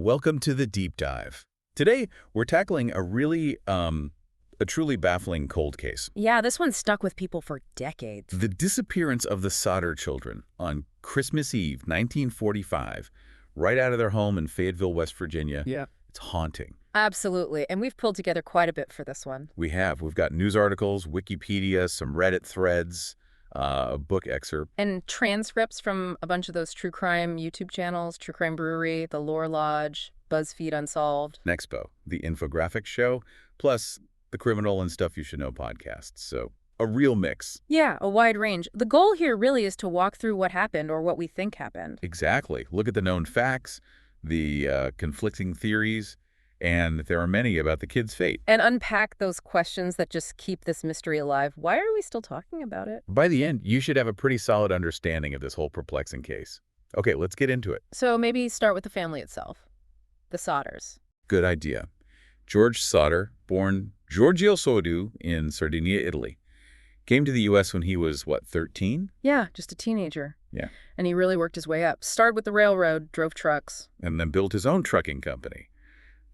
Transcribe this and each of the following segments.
Welcome to the Deep Dive. Today, we're tackling a truly baffling cold case. Yeah, this one stuck with people for decades. The disappearance of the Sodder children on Christmas Eve, 1945, right out of their home in Fayetteville, West Virginia. Yeah. It's haunting. Absolutely, and we've pulled together quite a bit for this one. We've got news articles, Wikipedia, some Reddit threads, a book excerpt. And transcripts from a bunch of those true crime YouTube channels, True Crime Brewery, The Lore Lodge, BuzzFeed Unsolved. Nexpo, the infographic show, plus the Criminal and Stuff You Should Know podcasts. So a real mix. Yeah, a wide range. The goal here really is to walk through what happened or what we think happened. Exactly. Look at the known facts, the conflicting theories, and there are many about the kids' fate. And unpack those questions that just keep this mystery alive. Why are we still talking about it? By the end, you should have a pretty solid understanding of this whole perplexing case. Okay, let's get into it. So maybe start with the family itself. The Sodders. Good idea. George Sodder, born Giorgio Soddu in Sardinia, Italy, came to the U.S. when he was, 13? Yeah, just a teenager. Yeah. And he really worked his way up. Started with the railroad, drove trucks. And then built his own trucking company.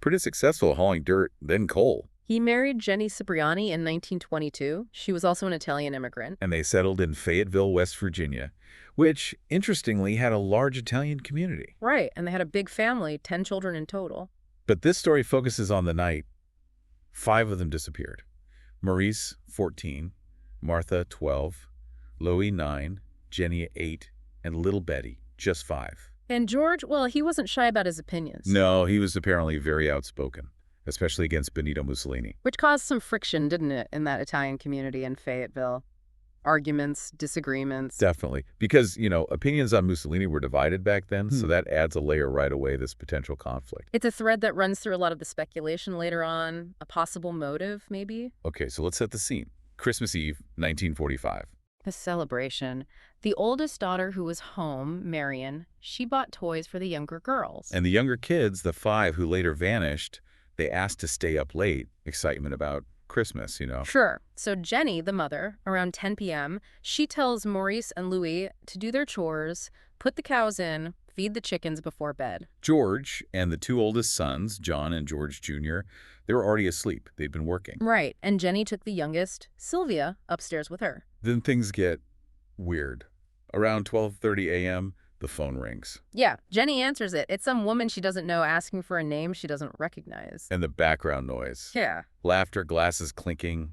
Pretty successful hauling dirt, then coal. He married Jenny Cipriani in 1922. She was also an Italian immigrant. And they settled in Fayetteville, West Virginia, which, interestingly, had a large Italian community. Right, and they had a big family, 10 children in total. But this story focuses on the night 5 of them disappeared. Maurice, 14, Martha, 12, Louis, 9, Jenny, 8, and little Betty, just 5. And George, well, he wasn't shy about his opinions. No, he was apparently very outspoken, especially against Benito Mussolini. Which caused some friction, didn't it, in that Italian community in Fayetteville? Arguments, disagreements. Definitely. Because, opinions on Mussolini were divided back then, so that adds a layer right away, this potential conflict. It's a thread that runs through a lot of the speculation later on. A possible motive, maybe? Okay, so let's set the scene. Christmas Eve, 1945. A celebration. The oldest daughter who was home, Marion, she bought toys for the younger girls. And the younger kids, the 5 who later vanished, they asked to stay up late. Excitement about Christmas, Sure. So Jenny, the mother, around 10 p.m., she tells Maurice and Louis to do their chores, put the cows in, feed the chickens before bed. George and the 2 oldest sons, John and George Jr., they were already asleep. They'd been working. Right. And Jenny took the youngest, Sylvia, upstairs with her. Then things get weird. Around 12:30 a.m., the phone rings. Yeah, Jenny answers it. It's some woman she doesn't know asking for a name she doesn't recognize. And the background noise. Yeah. Laughter, glasses clinking,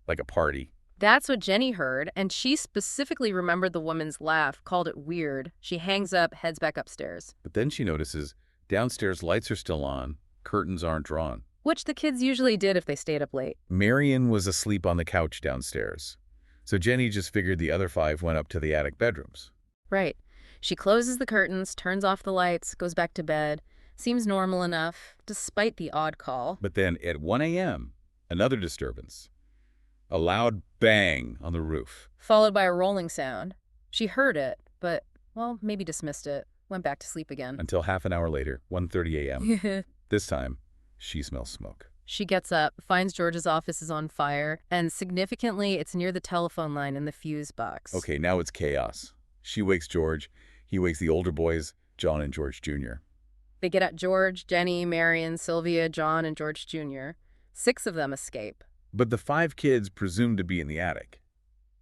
like a party. That's what Jenny heard, and she specifically remembered the woman's laugh, called it weird. She hangs up, heads back upstairs. But then she notices downstairs lights are still on, curtains aren't drawn. Which the kids usually did if they stayed up late. Marion was asleep on the couch downstairs. So Jenny just figured the other 5 went up to the attic bedrooms. Right. She closes the curtains, turns off the lights, goes back to bed. Seems normal enough, despite the odd call. But then at 1 a.m., another disturbance. A loud bang on the roof. Followed by a rolling sound. She heard it, but, well, maybe dismissed it. Went back to sleep again. Until half an hour later, 1:30 a.m. This time, she smells smoke. She gets up, finds George's office is on fire, and significantly, it's near the telephone line in the fuse box. Okay, now it's chaos. She wakes George. He wakes the older boys, John and George Jr. They get at George, Jenny, Marion, Sylvia, John, and George Jr. 6 of them escape. But the 5 kids presumed to be in the attic.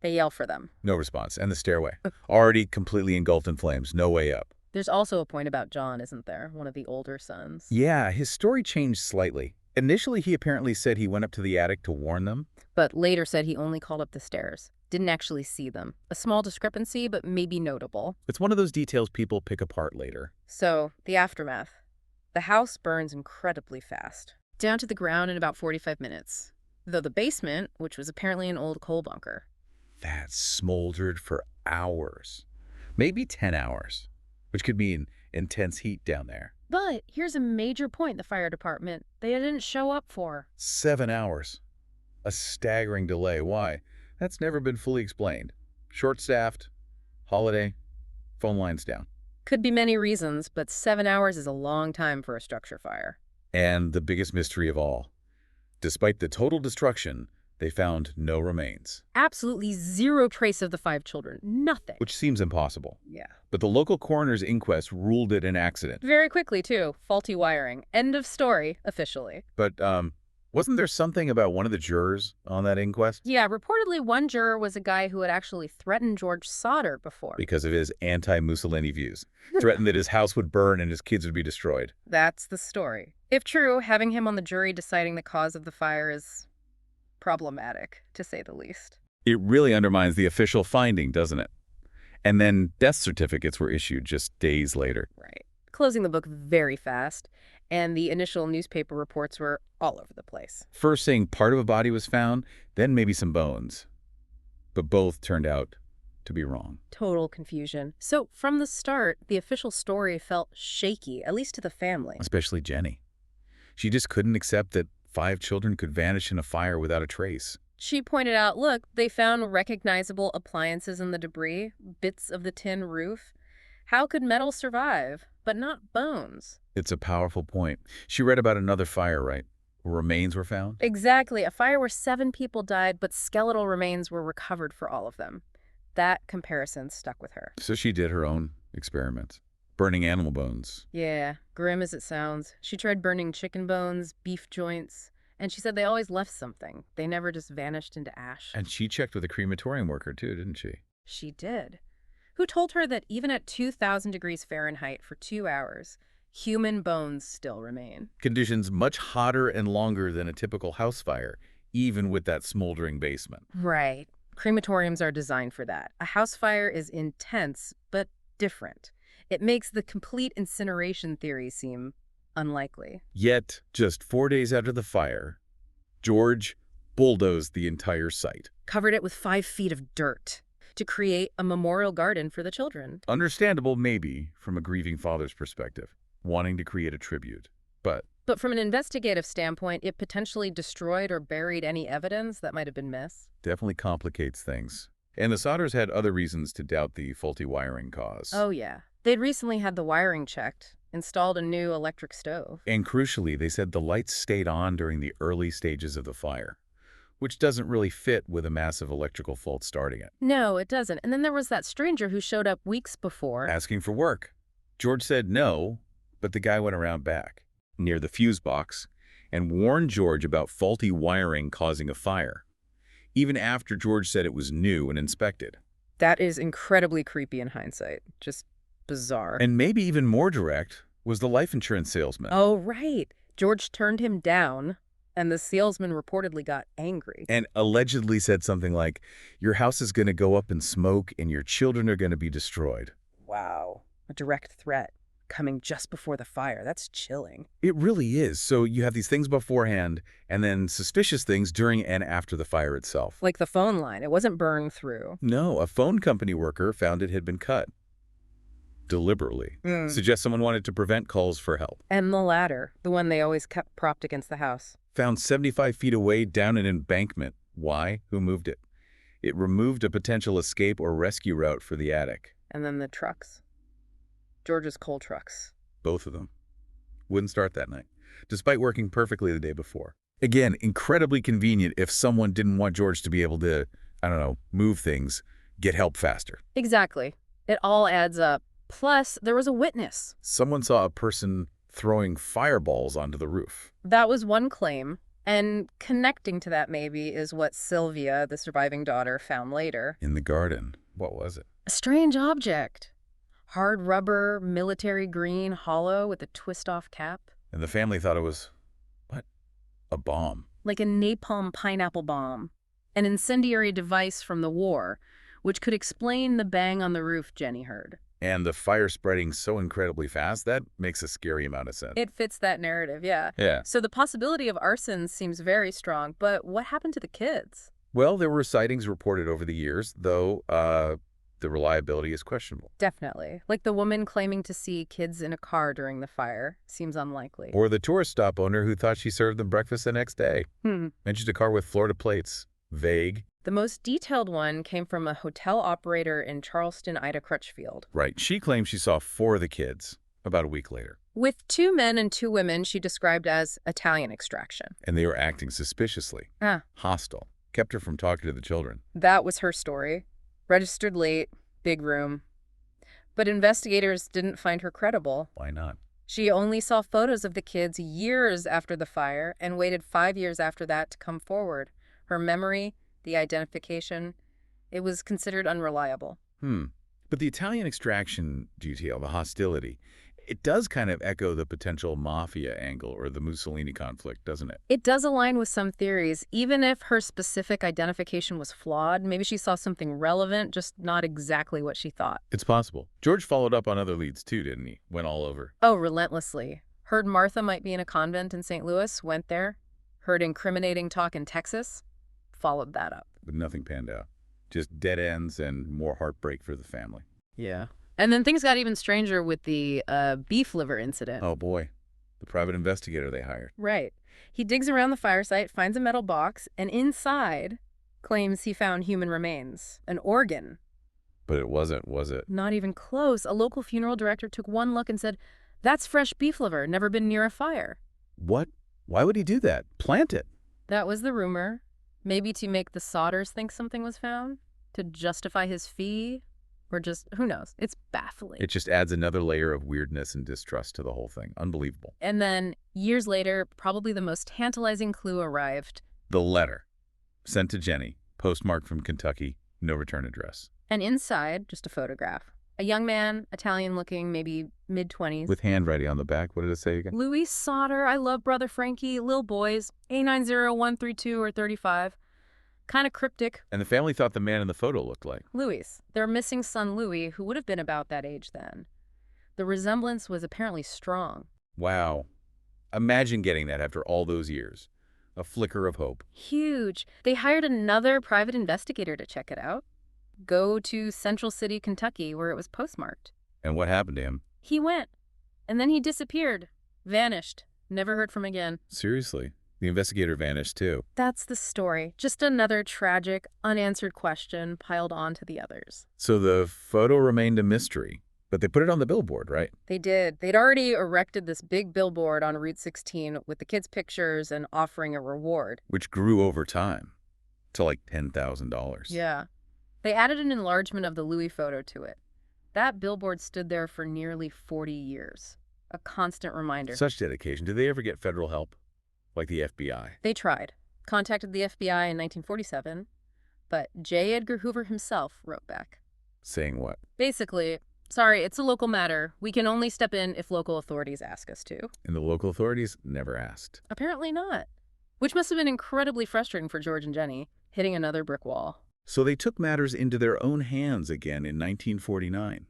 They yell for them. No response. And the stairway. Already completely engulfed in flames. No way up. There's also a point about John, isn't there? One of the older sons. Yeah, his story changed slightly. Initially, he apparently said he went up to the attic to warn them. But later said he only called up the stairs. Didn't actually see them. A small discrepancy, but maybe notable. It's one of those details people pick apart later. So, the aftermath. The house burns incredibly fast. Down to the ground in about 45 minutes. Though the basement, which was apparently an old coal bunker. That smoldered for hours. Maybe 10 hours. Which could mean intense heat down there. But here's a major point the fire department they didn't show up for. 7 hours. A staggering delay. Why? That's never been fully explained. Short-staffed, holiday, phone lines down. Could be many reasons, but 7 hours is a long time for a structure fire. And the biggest mystery of all. Despite the total destruction, They found no remains, Absolutely zero trace of the 5 children. Nothing. which seems impossible. Yeah. But the local coroner's inquest ruled it an accident. Very quickly, too. Faulty wiring. End of story, officially. But, wasn't there something about one of the jurors on that inquest? Yeah, reportedly one juror was a guy who had actually threatened George Sodder before. Because of his anti-Mussolini views. Threatened that his house would burn and his kids would be destroyed. That's the story. If true, having him on the jury deciding the cause of the fire is problematic, to say the least. It really undermines the official finding, doesn't it? And then death certificates were issued just days later. Right. Closing the book very fast, and the initial newspaper reports were all over the place. First saying part of a body was found, then maybe some bones. But both turned out to be wrong. Total confusion. So from the start, the official story felt shaky, at least to the family. Especially Jenny. She just couldn't accept that 5 children could vanish in a fire without a trace. She pointed out, look, they found recognizable appliances in the debris, bits of the tin roof. How could metal survive, but not bones? It's a powerful point. She read about another fire, right? Where remains were found? Exactly. A fire where 7 people died, but skeletal remains were recovered for all of them. That comparison stuck with her. So she did her own experiments. Burning animal bones. Yeah, grim as it sounds. She tried burning chicken bones, beef joints, and she said they always left something. They never just vanished into ash. And she checked with a crematorium worker too, didn't she? She did. Who told her that even at 2,000 degrees Fahrenheit for 2 hours, human bones still remain. Conditions much hotter and longer than a typical house fire, even with that smoldering basement. Right. Crematoriums are designed for that. A house fire is intense, but different. It makes the complete incineration theory seem unlikely. Yet, just 4 days after the fire, George bulldozed the entire site. Covered it with 5 feet of dirt to create a memorial garden for the children. Understandable, maybe, from a grieving father's perspective, wanting to create a tribute. But from an investigative standpoint, it potentially destroyed or buried any evidence that might have been missed. Definitely complicates things. And the Sodders had other reasons to doubt the faulty wiring cause. Oh, yeah. They'd recently had the wiring checked, installed a new electric stove. And crucially, they said the lights stayed on during the early stages of the fire, which doesn't really fit with a massive electrical fault starting it. No, it doesn't. And then there was that stranger who showed up weeks before. Asking for work. George said no, but the guy went around back, near the fuse box, and warned George about faulty wiring causing a fire, even after George said it was new and inspected. That is incredibly creepy in hindsight. Just bizarre. And maybe even more direct was the life insurance salesman. Oh, right. George turned him down, and the salesman reportedly got angry. And allegedly said something like, your house is going to go up in smoke and your children are going to be destroyed. Wow. A direct threat coming just before the fire. That's chilling. It really is. So you have these things beforehand and then suspicious things during and after the fire itself. Like the phone line. It wasn't burned through. No, a phone company worker found it had been cut. Deliberately. Suggests someone wanted to prevent calls for help. And the ladder, the one they always kept propped against the house. Found 75 feet away down an embankment. Why? Who moved it? It removed a potential escape or rescue route for the attic. And then the trucks. George's coal trucks. Both of them. Wouldn't start that night, despite working perfectly the day before. Again, incredibly convenient if someone didn't want George to be able to, I don't know, move things, get help faster. Exactly. It all adds up. Plus, there was a witness. Someone saw a person throwing fireballs onto the roof. That was one claim. And connecting to that maybe is what Sylvia, the surviving daughter, found later. In the garden. What was it? A strange object. Hard rubber, military green, hollow with a twist-off cap. And the family thought it was, what? A bomb. Like a napalm pineapple bomb. An incendiary device from the war, which could explain the bang on the roof Jenny heard. And the fire spreading so incredibly fast, that makes a scary amount of sense. It fits that narrative, yeah. Yeah. So the possibility of arson seems very strong, but what happened to the kids? Well, there were sightings reported over the years, though the reliability is questionable. Definitely. Like the woman claiming to see kids in a car during the fire. Seems unlikely. Or the tourist stop owner who thought she served them breakfast the next day. Mentioned a car with Florida plates. Vague. The most detailed one came from a hotel operator in Charleston, Ida Crutchfield. Right. She claimed she saw 4 of the kids about a week later. With 2 men and 2 women she described as Italian extraction. And they were acting suspiciously. Hostile. Kept her from talking to the children. That was her story. Registered late, big room. But investigators didn't find her credible. Why not? She only saw photos of the kids years after the fire and waited 5 years after that to come forward. Her memory, the identification, it was considered unreliable. But the Italian extraction detail, the hostility, it does kind of echo the potential mafia angle or the Mussolini conflict, doesn't it? It does align with some theories, even if her specific identification was flawed. Maybe she saw something relevant, just not exactly what she thought. It's possible. George followed up on other leads too, didn't he? Went all over. Oh, relentlessly. Heard Martha might be in a convent in St. Louis, went there. Heard incriminating talk in Texas, followed that up. But nothing panned out. Just dead ends and more heartbreak for the family. Yeah. And then things got even stranger with the beef liver incident. Oh boy, the private investigator they hired. Right. He digs around the fire site, finds a metal box, and inside claims he found human remains, an organ. But it wasn't, was it? Not even close. A local funeral director took one look and said, "That's fresh beef liver, never been near a fire." What? Why would he do that? Plant it. That was the rumor. Maybe to make the Sodders think something was found? To justify his fee? Or just, who knows? It's baffling. It just adds another layer of weirdness and distrust to the whole thing. Unbelievable. And then, years later, probably the most tantalizing clue arrived. The letter. Sent to Jenny. Postmarked from Kentucky. No return address. And inside, just a photograph. A young man, Italian-looking, maybe mid-20s. With handwriting on the back. What did it say again? Louis Sodder, I love Brother Frankie, Lil Boys, A90132 or 35. Kind of cryptic. And the family thought the man in the photo looked like Louis, their missing son Louis, who would have been about that age then. The resemblance was apparently strong. Wow. Imagine getting that after all those years. A flicker of hope. Huge. They hired another private investigator to check it out. Go to Central City, Kentucky, where it was postmarked. And what happened to him? He went. And then he disappeared. Vanished. Never heard from again. Seriously? The investigator vanished too. That's the story. Just another tragic, unanswered question piled on to the others. So the photo remained a mystery, but they put it on the billboard, right? They did. They'd already erected this big billboard on Route 16 with the kids' pictures and offering a reward. Which grew over time to like $10,000. Yeah. They added an enlargement of the Louis photo to it. That billboard stood there for nearly 40 years. A constant reminder. Such dedication. Did they ever get federal help? Like the FBI? They tried. Contacted the FBI in 1947, but J. Edgar Hoover himself wrote back. Saying what? Basically, sorry, it's a local matter. We can only step in if local authorities ask us to. And the local authorities never asked. Apparently not. Which must have been incredibly frustrating for George and Jenny, hitting another brick wall. So they took matters into their own hands again in 1949.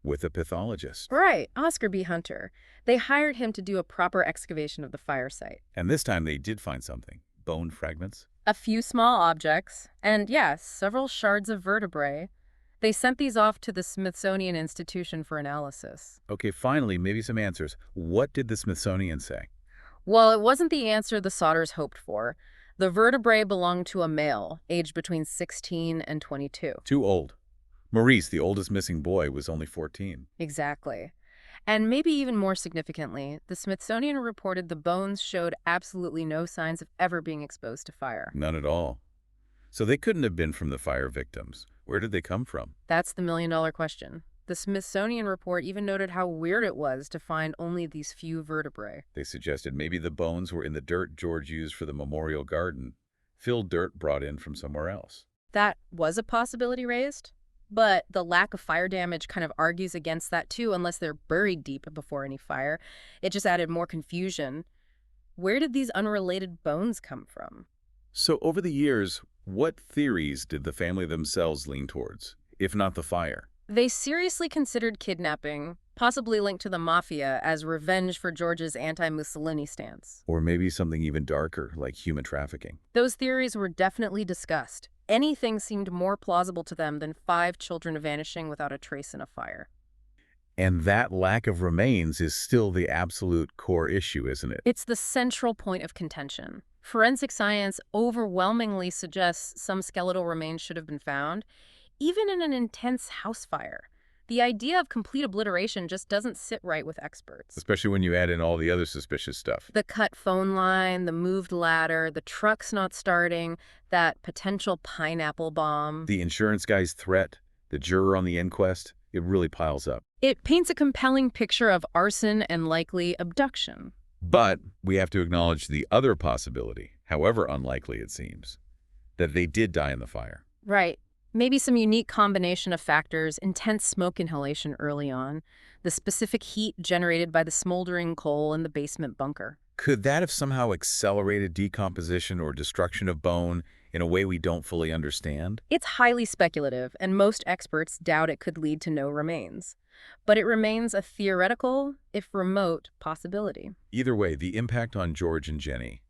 With a pathologist. Right, Oscar B. Hunter. They hired him to do a proper excavation of the fire site. And this time they did find something. Bone fragments. A few small objects, and yes, several shards of vertebrae. They sent these off to the Smithsonian Institution for analysis. Okay, finally, maybe some answers. What did the Smithsonian say? Well, it wasn't the answer the Sodders hoped for. The vertebrae belonged to a male, aged between 16 and 22. Too old. Maurice, the oldest missing boy, was only 14. Exactly. And maybe even more significantly, the Smithsonian reported the bones showed absolutely no signs of ever being exposed to fire. None at all. So they couldn't have been from the fire victims. Where did they come from? That's the million-dollar question. The Smithsonian report even noted how weird it was to find only these few vertebrae. They suggested maybe the bones were in the dirt George used for the memorial garden, filled dirt brought in from somewhere else. That was a possibility raised. But the lack of fire damage kind of argues against that too, unless they're buried deep before any fire. It just added more confusion. Where did these unrelated bones come from? So over the years, what theories did the family themselves lean towards, if not the fire? They seriously considered kidnapping, possibly linked to the mafia, as revenge for George's anti-Mussolini stance. Or maybe something even darker, like human trafficking. Those theories were definitely discussed. Anything seemed more plausible to them than 5 children vanishing without a trace in a fire. And that lack of remains is still the absolute core issue, isn't it? It's the central point of contention. Forensic science overwhelmingly suggests some skeletal remains should have been found, even in an intense house fire. The idea of complete obliteration just doesn't sit right with experts. Especially when you add in all the other suspicious stuff. The cut phone line, the moved ladder, the truck's not starting, that potential pineapple bomb. The insurance guy's threat, the juror on the inquest, it really piles up. It paints a compelling picture of arson and likely abduction. But we have to acknowledge the other possibility, however unlikely it seems, that they did die in the fire. Right. Maybe some unique combination of factors, intense smoke inhalation early on, the specific heat generated by the smoldering coal in the basement bunker. Could that have somehow accelerated decomposition or destruction of bone in a way we don't fully understand? It's highly speculative, and most experts doubt it could lead to no remains. But it remains a theoretical, if remote, possibility. Either way, the impact on George and Jenny,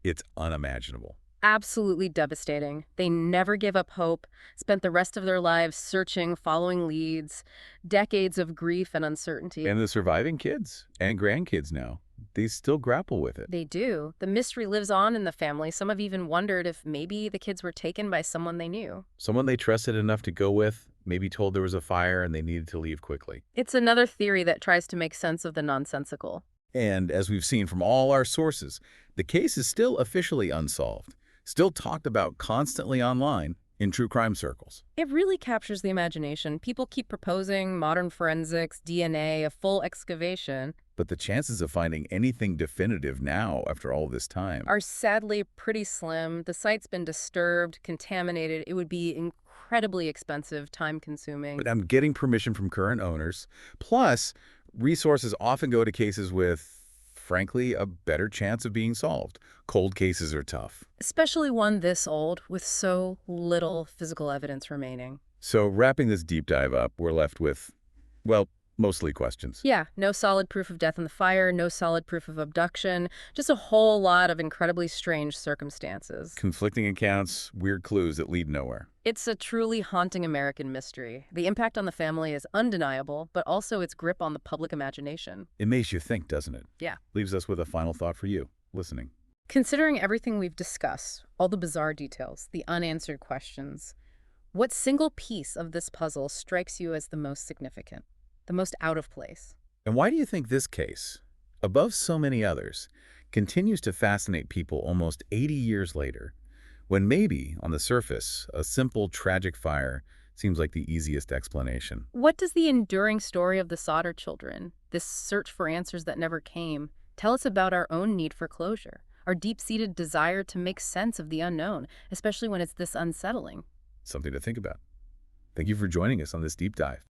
it's unimaginable. Absolutely devastating. They never gave up hope, spent the rest of their lives searching, following leads, decades of grief and uncertainty. And the surviving kids and grandkids now, they still grapple with it. They do. The mystery lives on in the family. Some have even wondered if maybe the kids were taken by someone they knew. Someone they trusted enough to go with, maybe told there was a fire and they needed to leave quickly. It's another theory that tries to make sense of the nonsensical. And as we've seen from all our sources, the case is still officially unsolved, still talked about constantly online in true crime circles. It really captures the imagination. People keep proposing modern forensics, DNA, a full excavation. But the chances of finding anything definitive now after all this time Are sadly pretty slim. The site's been disturbed, contaminated. It would be incredibly expensive, time-consuming. But I'm getting permission from current owners. Plus, resources often go to cases with, frankly, a better chance of being solved. Cold cases are tough. Especially one this old, with so little physical evidence remaining. So wrapping this deep dive up, we're left with, well, mostly questions. Yeah, no solid proof of death in the fire, no solid proof of abduction, just a whole lot of incredibly strange circumstances. Conflicting accounts, weird clues that lead nowhere. It's a truly haunting American mystery. The impact on the family is undeniable, but also its grip on the public imagination. It makes you think, doesn't it? Yeah. Leaves us with a final thought for you, listening. Considering everything we've discussed, all the bizarre details, the unanswered questions, what single piece of this puzzle strikes you as the most significant, the most out of place? And why do you think this case, above so many others, continues to fascinate people almost 80 years later, when maybe, on the surface, a simple, tragic fire seems like the easiest explanation? What does the enduring story of the Sodder children, this search for answers that never came, tell us about our own need for closure, our deep-seated desire to make sense of the unknown, especially when it's this unsettling? Something to think about. Thank you for joining us on this deep dive.